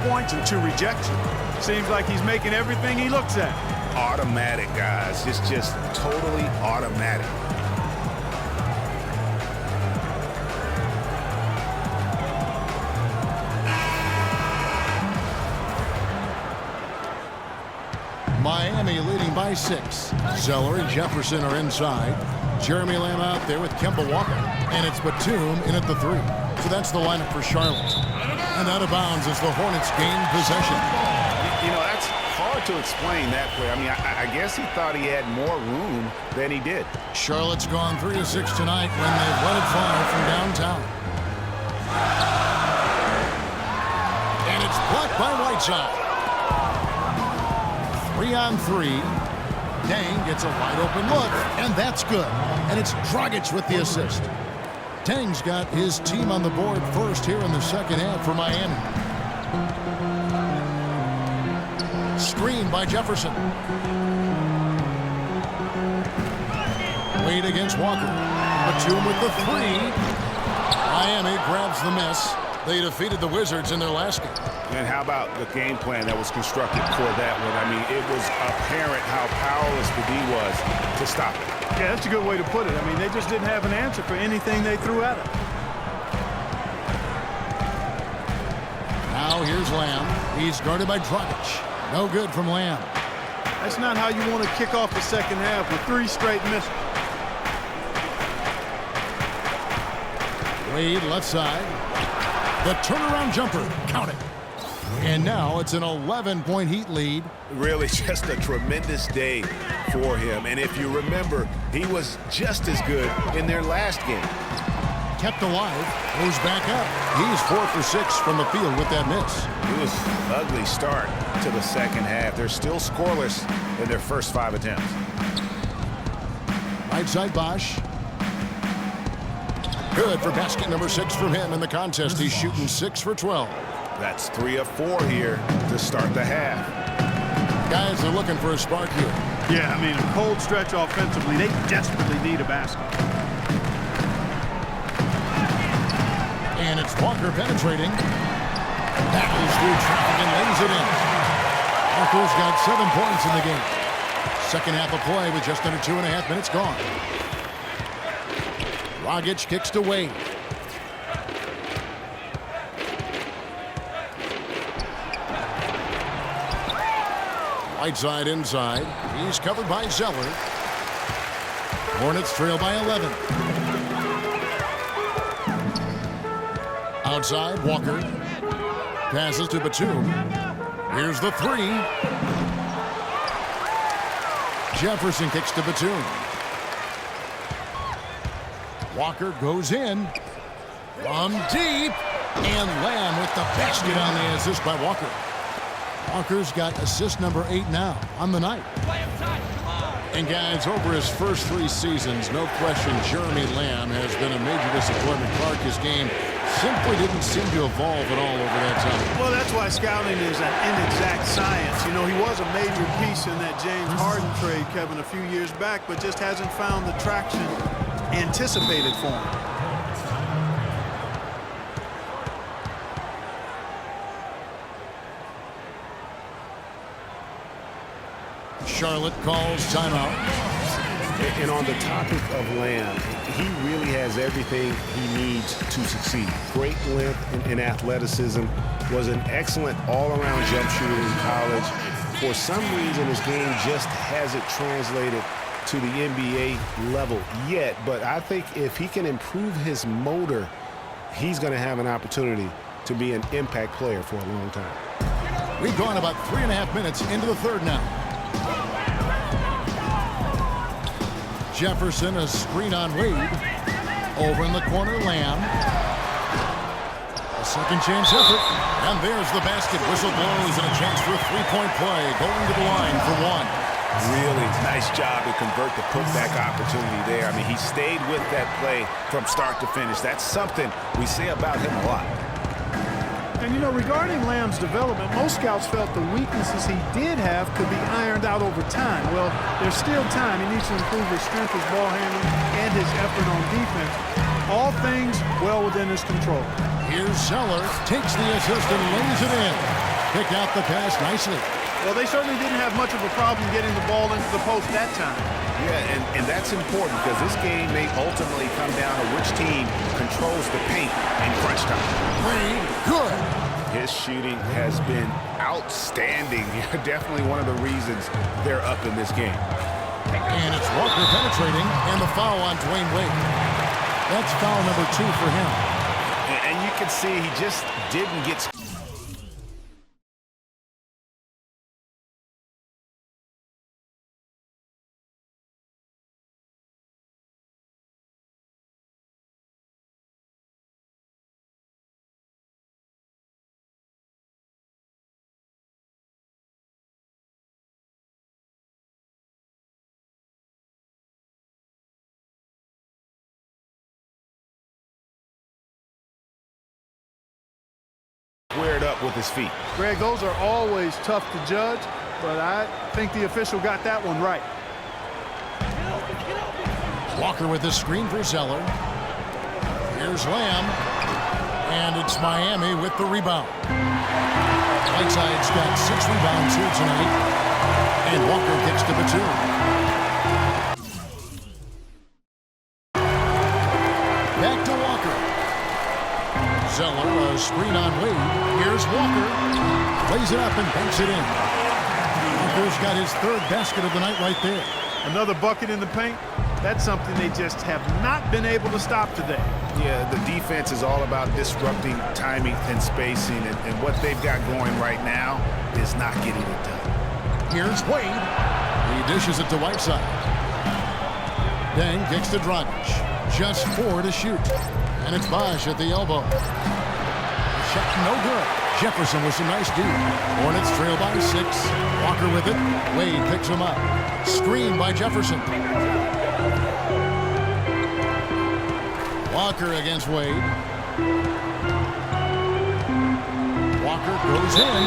points and 2 rejections. Seems like he's making everything he looks at. Automatic, guys. It's just totally automatic. Miami leading by 6. Zeller and Jefferson are inside. Jeremy Lamb out there with Kemba Walker. And it's Batum in at the 3. So that's the lineup for Charlotte. And out of bounds as the Hornets gain possession. You know, that's hard to explain that play. I mean, I guess he thought he had more room than he did. Charlotte's gone 3 of 6 tonight when they've let it fly from downtown. And it's blocked by Whiteside. 3 on 3. Dang gets a wide open look, and that's good. And it's Dragic with the assist. Tang's got his team on the board first here in the second half for Miami. Screen by Jefferson. Wade against Walker. Batum with the 3. Miami grabs the miss. They defeated the Wizards in their last game. And how about the game plan that was constructed for that one? I mean, it was apparent how powerless the D was to stop it. Yeah, that's a good way to put it. I mean, they just didn't have an answer for anything they threw at him. Now here's Lamb. He's guarded by Dragic. No good from Lamb. That's not how you want to kick off the second half with 3 straight misses. Wade left side. The turnaround jumper. Count it. And now it's an 11-point Heat lead. Really just a tremendous day for him. And if you remember, he was just as good in their last game. Kept alive. Goes back up. He's 4 for 6 from the field with that miss. It was an ugly start to the second half. They're still scoreless in their first 5 attempts. Right side Bosch. Good for basket number 6 from him in the contest. He's shooting 6 for 12. That's 3 of 4 here to start the half. Guys are looking for a spark here. Yeah, I mean, a cold stretch offensively. They desperately need a basket. And it's Walker penetrating. Battles through traffic and lays it in. Walker's got 7 points in the game. Second half of play with just under 2.5 minutes gone. Dragic kicks to Wade. Whiteside inside. He's covered by Zeller. Hornets trail by 11. Outside, Walker. Passes to Batum. Here's the 3. Jefferson kicks to Batum. Walker goes in. From deep. And Lamb with the basket on the assist by Walker. Walker's got assist number 8 now on the night. And guys, over his first 3 seasons, no question Jeremy Lamb has been a major disappointment. His game simply didn't seem to evolve at all over that time. Well, that's why scouting is an inexact science. You know, he was a major piece in that James Harden trade, Kevin, a few years back, but just hasn't found the traction anticipated for him. Charlotte calls timeout. And on the topic of Lamb, he really has everything he needs to succeed. Great length and athleticism. Was an excellent all-around jump shooter in college. For some reason, his game just hasn't translated to the NBA level yet. But I think if he can improve his motor, he's going to have an opportunity to be an impact player for a long time. We've gone about 3.5 minutes into the third now. Jefferson, a screen on Wade. Over in the corner, Lamb. A second chance effort. And there's the basket. Whistle blows and a chance for a 3-point play. Going to the line for 1. Really nice job to convert the putback opportunity there. I mean, he stayed with that play from start to finish. That's something we say about him a lot. And, you know, regarding Lamb's development, most scouts felt the weaknesses he did have could be ironed out over time. Well, there's still time. He needs to improve his strength, his ball handling, and his effort on defense. All things well within his control. Here's Zeller. Takes the assist and lays it in. Picked out the pass nicely. Well, they certainly didn't have much of a problem getting the ball into the post that time. Yeah, and that's important because this game may ultimately come down to which team controls the paint in crunch time. Wade, good. His shooting has been outstanding. Definitely one of the reasons they're up in this game. And it's Walker penetrating, and the foul on Dwayne Wade. That's foul number 2 for him. And you can see he just didn't get... squared up with his feet. Greg, those are always tough to judge, but I think the official got that one right. Walker with the screen for Zeller. Here's Lamb. And it's Miami with the rebound. Whiteside's got 6 rebounds here tonight. And Walker gets to the 2. Back to Walker. Zeller, a screen on Wade. Here's Walker. Lays it up and banks it in. Walker's got his 3rd basket of the night right there. Another bucket in the paint. That's something they just have not been able to stop today. Yeah, the defense is all about disrupting timing and spacing, and what they've got going right now is not getting it done. Here's Wade. He dishes it to Whiteside. Deng kicks to Dragic. Just 4 to shoot. And it's Bosch at the elbow. The shot no good. Jefferson with some nice D. Hornets trail by 6. Walker with it. Wade picks him up. Screen by Jefferson. Walker against Wade. Walker goes in.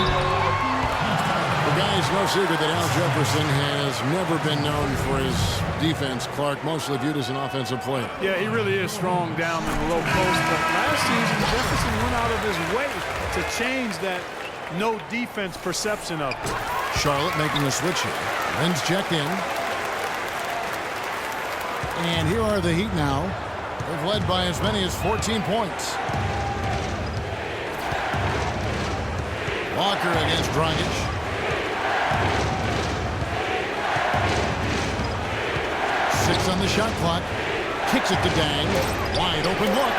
The guy's no secret that Al Jefferson has never been known for his defense. Clark, mostly viewed as an offensive player. Yeah, he really is strong down in the low post. But last season, Jefferson went out of his way to change that no defense perception of him. Charlotte making a switch here. Lynn's checked in. And here are the Heat now. They've led by as many as 14 points. Walker against Dragic. Six on the shot clock. Kicks it to Deng. Wide open look.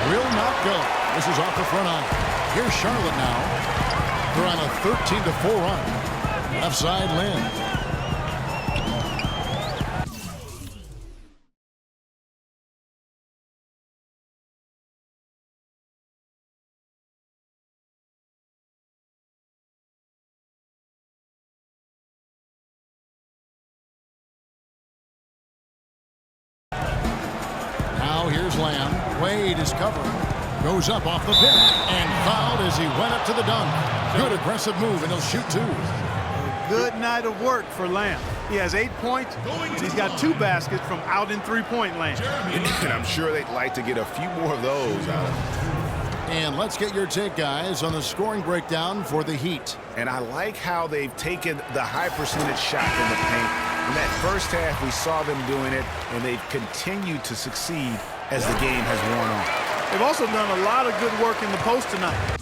Will not go. This is off the front iron. Here's Charlotte now. They're on a 13-4 run. Left side, Lynn. Now here's Lamb. Wade is covered. Goes up off the pick and fouled as he went up to the dunk. Good aggressive move, and he'll shoot 2. Good night of work for Lamb. He has 8 points, and he's got 2 baskets from out in three-point land. And I'm sure they'd like to get a few more of those out of him. And let's get your take, guys, on the scoring breakdown for the Heat. And I like how they've taken the high percentage shot in the paint. In that first half, we saw them doing it, and they've continued to succeed as the game has worn on. They've also done a lot of good work in the post tonight.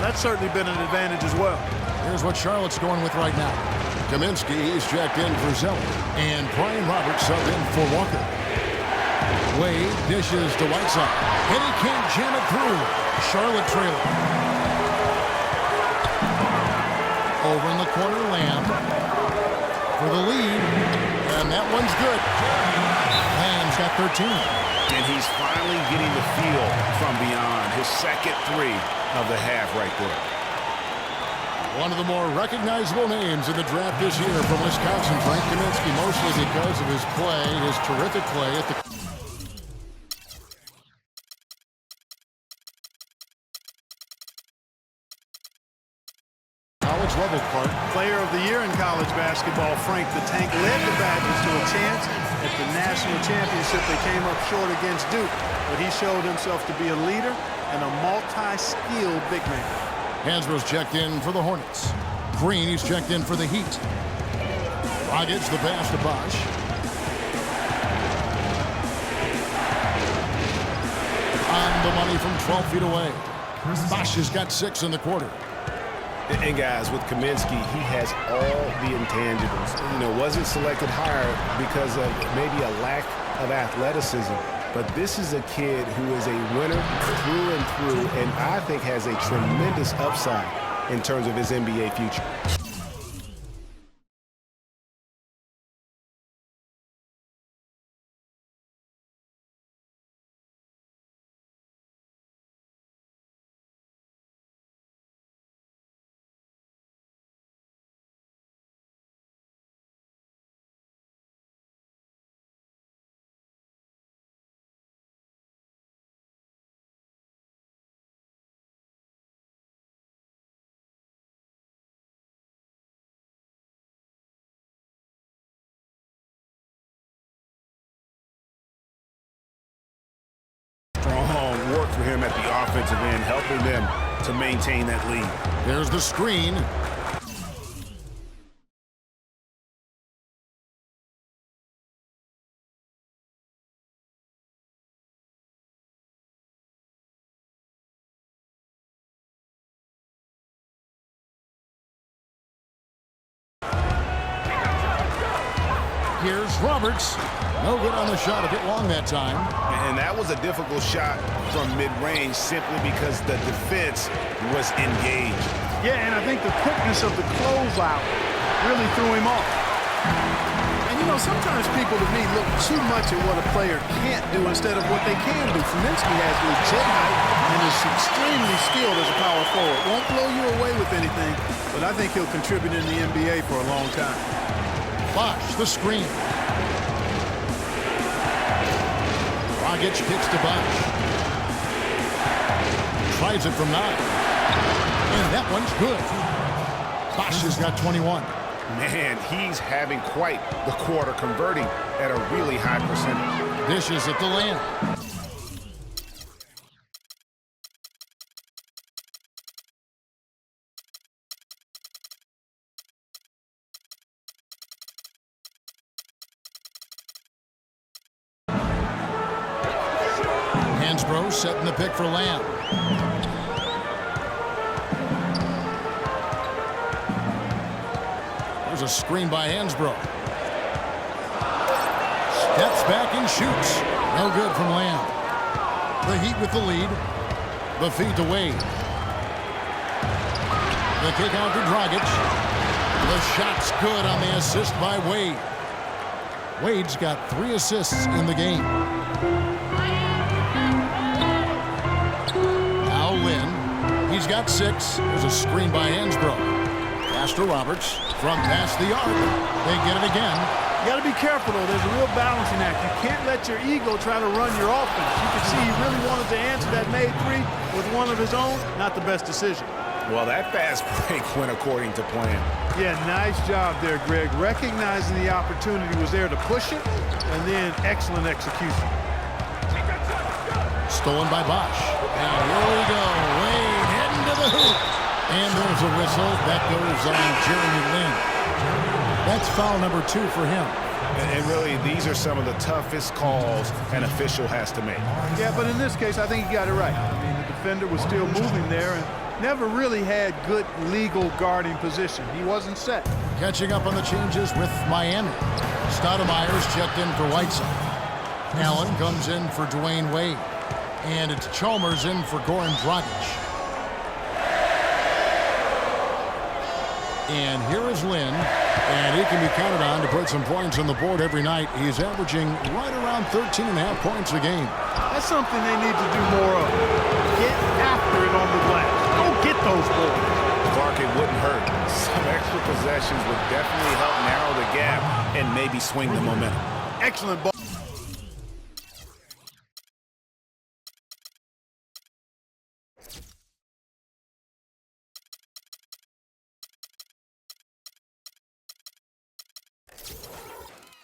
That's certainly been an advantage as well. Here's what Charlotte's going with right now. Kaminsky is jacked in for Zeller. And Brian Roberts subbed in for Walker. Wade dishes to Whiteside. And he can't jam it through. Charlotte trailing. Over in the corner, Lamb for the lead. And that one's good. Lamb's got 13. And he's finally getting the feel from beyond. His second 3 of the half right there. One of the more recognizable names in the draft this year from Wisconsin, Frank Kaminsky, mostly because of his play, his terrific play at the level, Clark. Player of the Year in college basketball, Frank the Tank led the Badgers to a chance at the national championship. They came up short against Duke, but he showed himself to be a leader and a multi-skilled big man. Hansbrough's checked in for the Hornets. Green, he's checked in for the Heat. Dragic, the pass to Bosch. On the money from 12 feet away. Bosch has got 6 in the quarter. And guys, with Kaminsky, he has all the intangibles. You know, wasn't selected higher because of maybe a lack of athleticism. But this is a kid who is a winner through and through, and I think has a tremendous upside in terms of his NBA future. Strong work for him at the offensive end, helping them to maintain that lead. There's the screen. Here's Roberts. No good on the shot, a bit long that time. And that was a difficult shot from mid-range simply because the defense was engaged. Yeah, and I think the quickness of the closeout really threw him off. And, you know, sometimes people to me look too much at what a player can't do instead of what they can do. Kaminsky has legit height and is extremely skilled as a power forward. Won't blow you away with anything, but I think he'll contribute in the NBA for a long time. Bosch, the screen. Dragic kicks to Bosch. Tries it from 9. And that one's good. Bosch has got 21. Man, he's having quite the quarter, converting at a really high percentage. Dishes at the land. Hansbrough setting the pick for Lamb. There's a screen by Hansbrough. Steps back and shoots. No good from Lamb. The Heat with the lead. The feed to Wade. The kick out to Dragic. The shot's good on the assist by Wade. Wade's got 3 assists in the game. Now Lynn. He's got 6. There's a screen by Hansbrough. Pass to Roberts from past the arc. They get it again. You got to be careful, though. There's a real balancing act. You can't let your ego try to run your offense. You can see he really wanted to answer that made 3 with one of his own. Not the best decision. Well, that fast break went according to plan. Yeah, nice job there, Greg. Recognizing the opportunity was there to push it, and then excellent execution. Stolen by Bosch. And here we go. Wade heading to the hoop. And there's a whistle. That goes on Jeremy Lin. That's foul number 2 for him. And really, these are some of the toughest calls an official has to make. Yeah, but in this case, I think he got it right. I mean, the defender was still moving there and never really had good legal guarding position. He wasn't set. Catching up on the changes with Miami. Stoudemire's checked in for Whiteside. Allen comes in for Dwayne Wade. And it's Chalmers in for Goran Dragic. And here is Lynn, and he can be counted on to put some points on the board every night. He's averaging right around 13.5 points a game. That's something they need to do more of. Get after it on the glass. Go get those boards. Clark, it wouldn't hurt. Some extra possessions would definitely help narrow the gap and maybe swing the momentum. Excellent ball.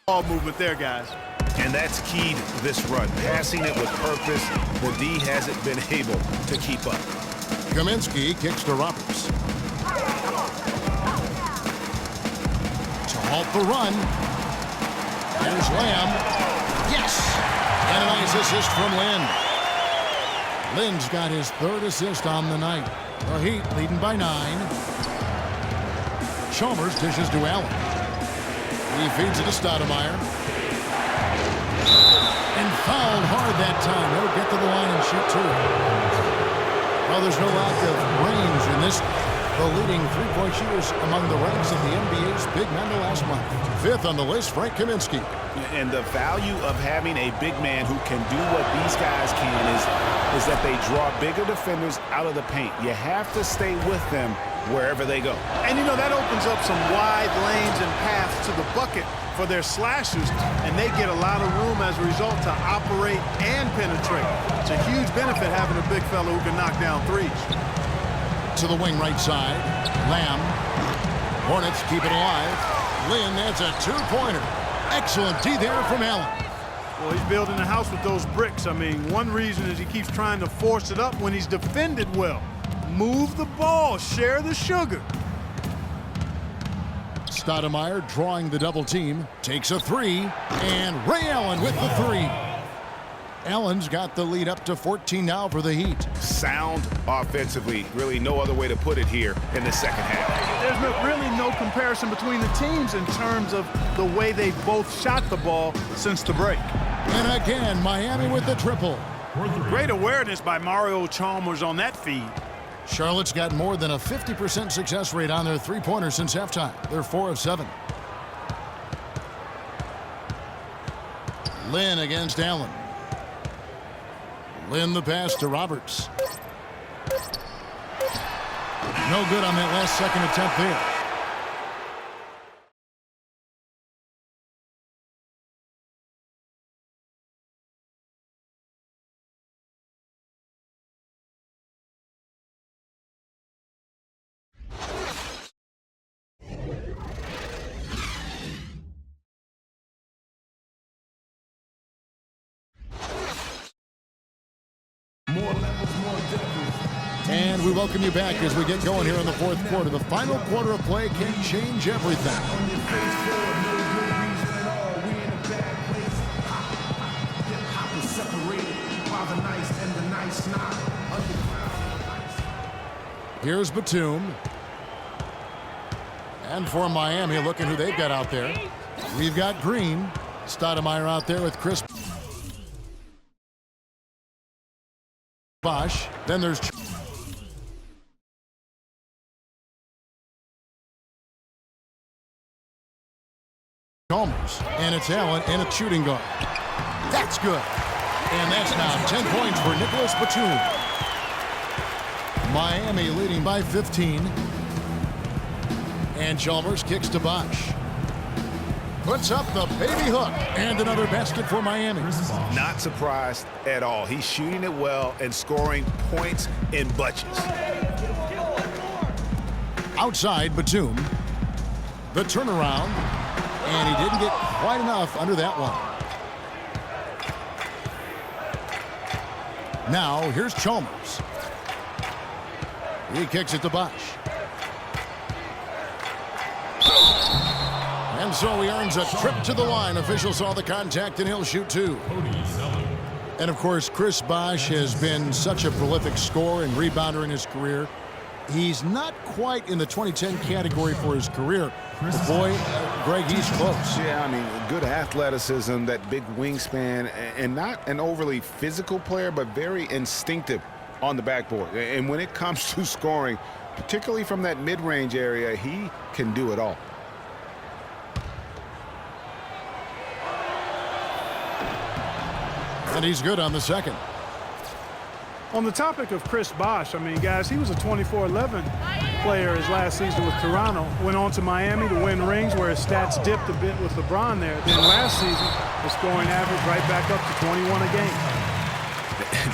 Ball movement there, guys. And that's keyed this run. Passing it with purpose. The D hasn't been able to keep up. Kaminsky kicks to Roberts. To halt the run. Here's Lamb. Yes! And a nice assist from Lynn. Lynn's got his 3rd assist on the night. The Heat leading by 9. Chalmers dishes to Allen. He feeds it to Stoudemire. And fouled hard that time. He'll get to the line and shoot 2. Well, there's no lack of range in this. The leading three-point shooters among the ranks of the NBA's big men the last month. 5th on the list, Frank Kaminsky. And the value of having a big man who can do what these guys can is that they draw bigger defenders out of the paint. You have to stay with them wherever they go. And, you know, that opens up some wide lanes and paths to the bucket for their slashers, and they get a lot of room as a result to operate and penetrate. It's a huge benefit having a big fellow who can knock down threes. To the wing right side, Lamb. Hornets keep it alive. Lynn adds a 2-pointer. Excellent D there from Allen. Well, he's building a house with those bricks. I mean, one reason is he keeps trying to force it up when he's defended well. Move the ball, share the sugar. Stoudemire drawing the double team, takes a 3, and Ray Allen with the 3. Allen's got the lead up to 14 now for the Heat. Sound offensively, really no other way to put it here in the second half. There's really no comparison between the teams in terms of the way they've both shot the ball since the break. And again, Miami with the triple. Great awareness by Mario Chalmers on that feed. Charlotte's got more than a 50% success rate on their three-pointers since halftime. They're 4 of 7. Lynn against Allen. Lynn the pass to Roberts. No good on that last second attempt there. And we welcome you back as we get going here in the 4th quarter. The final quarter of play can change everything. Here's Batum. And for Miami, looking who they've got out there. We've got Green. Stoudemire out there with Chris Bosh. Then there's Chalmers, and it's Allen, and it's shooting guard. That's good. And that's now 10 points for Nicholas Batum. Miami leading by 15. And Chalmers kicks to Bosh. Puts up the baby hook, and another basket for Miami. Not surprised at all. He's shooting it well and scoring points in bunches. Outside, Batum. The turnaround. And he didn't get quite enough under that one. Now, here's Chalmers. He kicks it to Bosh. And so he earns a trip to the line. Officials saw the contact, and he'll shoot 2. And, of course, Chris Bosh has been such a prolific scorer and rebounder in his career. He's not quite in the 2010 category for his career. But boy, Greg, he's close. Yeah, I mean, good athleticism, that big wingspan, and not an overly physical player, but very instinctive on the backboard. And when it comes to scoring, particularly from that mid-range area, he can do it all. And he's good on the second. On the topic of Chris Bosh, I mean, guys, he was a 24-11 player his last season with Toronto. Went on to Miami to win rings where his stats dipped a bit with LeBron there. Then last season, the scoring average right back up to 21 a game.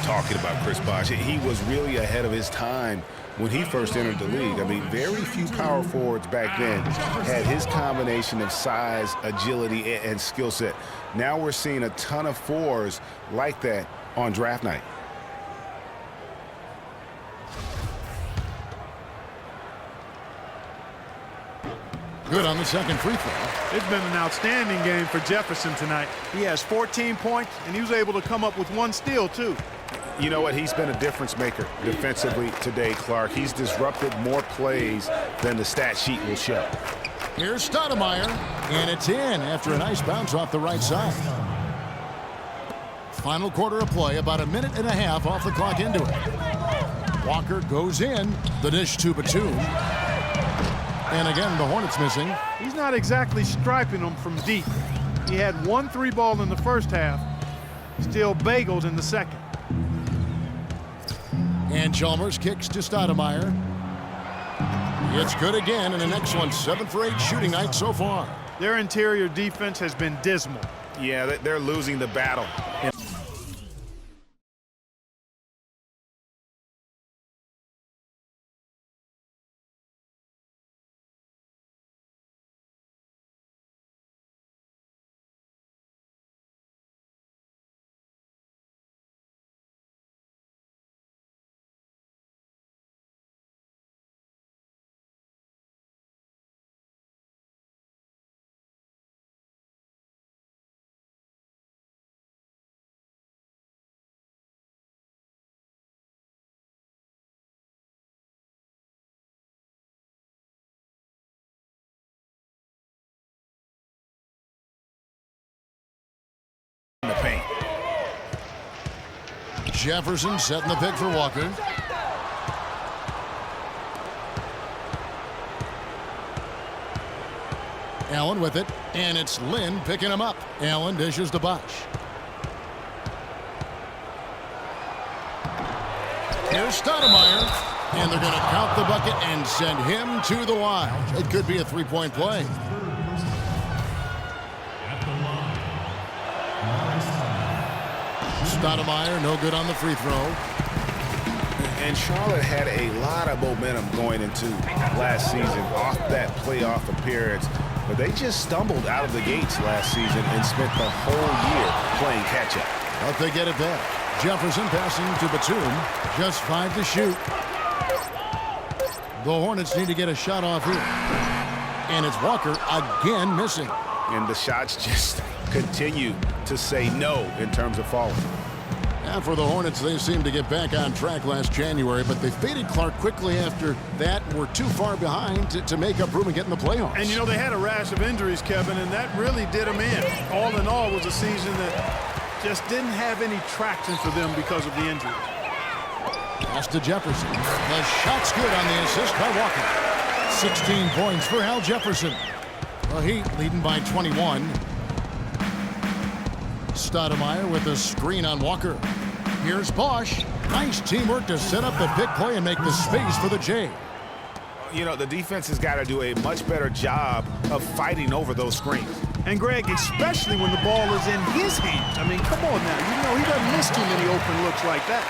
talking about Chris Bosh. He was really ahead of his time when he first entered the league. I mean, very few power forwards back then had his combination of size, agility, and skill set. Now we're seeing a ton of fours like that on draft night. Good on the second free throw. It's been an outstanding game for Jefferson tonight. He has 14 points, and he was able to come up with 1 steal, too. You know what? He's been a difference maker defensively today, Clark. He's disrupted more plays than the stat sheet will show. Here's Stoudemire, and it's in after a nice bounce off the right side. Final quarter of play, about a minute and a half off the clock into it. Walker goes in, the dish to Batum. And again, the Hornets missing. He's not exactly striping them from deep. He had 1 3-ball in the first half, still bageled in the second. And Chalmers kicks to Stoudemire. It's good again, and the next one, 7 for 8 shooting night so far. Their interior defense has been dismal. Yeah, they're losing the battle. The paint. Jefferson setting the pick for Walker. Allen with it, and it's Lynn picking him up. Allen dishes to Bosh. Here's Stoudemire, and they're going to count the bucket and send him to the line. It could be a 3-point play. Stoudemire, no good on the free throw. And Charlotte had a lot of momentum going into last season off that playoff appearance. But they just stumbled out of the gates last season and spent the whole year playing catch-up. But they get it back. Jefferson passing to Batum. Just 5 to shoot. The Hornets need to get a shot off here. And it's Walker again missing. And the shots just continue to say no in terms of falling. And for the Hornets, they seemed to get back on track last January, but they faded Clark quickly after that and were too far behind to make up room and get in the playoffs. And, you know, they had a rash of injuries, Kevin, and that really did them in. All in all, it was a season that just didn't have any traction for them because of the injuries. Pass to Jefferson. The shot's good on the assist by Walker. 16 points for Al Jefferson. The Heat leading by 21. Stoudemire with a screen on Walker. Here's Bosh. Nice teamwork to set up the big play and make the space for the J. You know, the defense has got to do a much better job of fighting over those screens. And, Greg, especially when the ball is in his hands. I mean, come on now. You know, he doesn't miss too many open looks like that.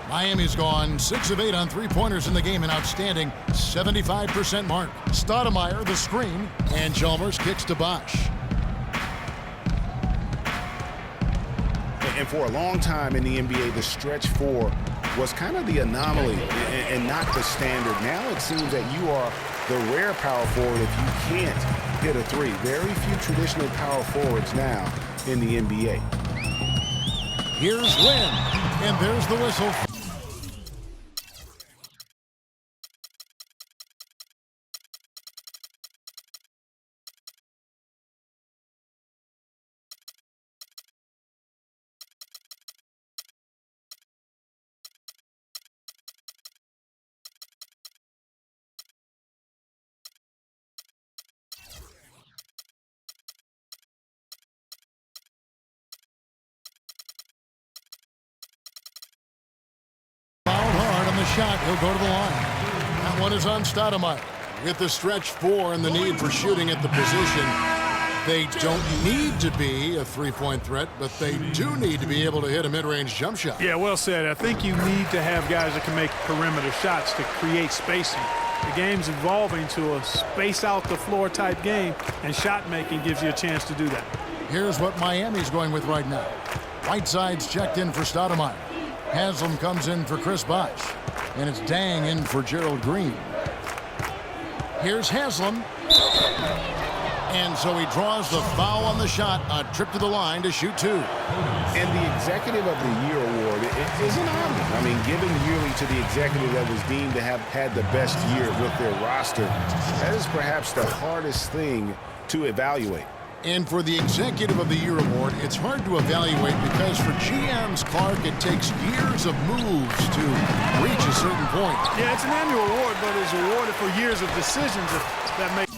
Miami's gone 6 of 8 on 3-pointers in the game, an outstanding 75% mark. Stoudemire, the screen, and Chalmers kicks to Bosh. And for a long time in the NBA, the stretch 4 was kind of the anomaly and not the standard. Now it seems that you are the rare power forward if you can't hit a 3. Very few traditional power forwards now in the NBA. Here's Lynn, and there's the whistle. Shot, he'll go to the line. That one is on Stoudemire. With the stretch 4 and the need for shooting at the position, They don't need to be a three-point threat, but they do need to be able to hit a mid-range jump shot. Yeah, well said. I think you need to have guys that can make perimeter shots to create spacing. The game's evolving to a space-out-the-floor type game, and shot-making gives you a chance to do that. Here's what Miami's going with right now. Whiteside's checked in for Stoudemire. Haslam comes in for Chris Bosh. And it's Dang in for Gerald Green. Here's Haslam. And so he draws the foul on the shot. A trip to the line to shoot two. And the Executive of the Year award is an honor. I mean, given yearly to the executive that was deemed to have had the best year with their roster, that is perhaps the hardest thing to evaluate. And for the Executive of the Year award, it's hard to evaluate because for GMs, Clark, it takes years of moves to reach a certain point. Yeah, it's an annual award, but it's awarded for years of decisions that make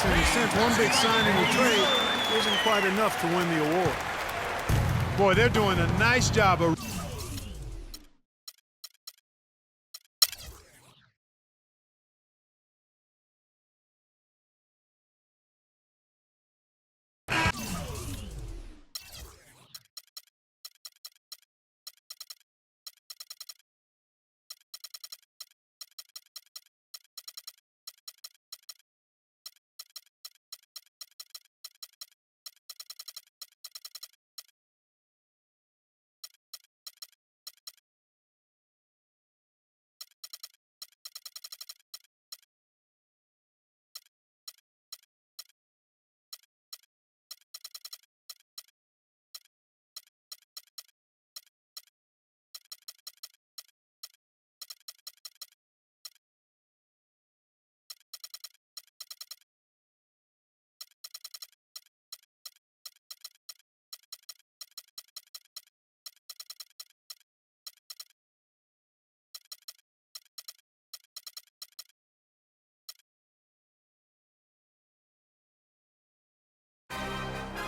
any sense. One big signing and trade isn't quite enough to win the award. Boy, they're doing a nice job of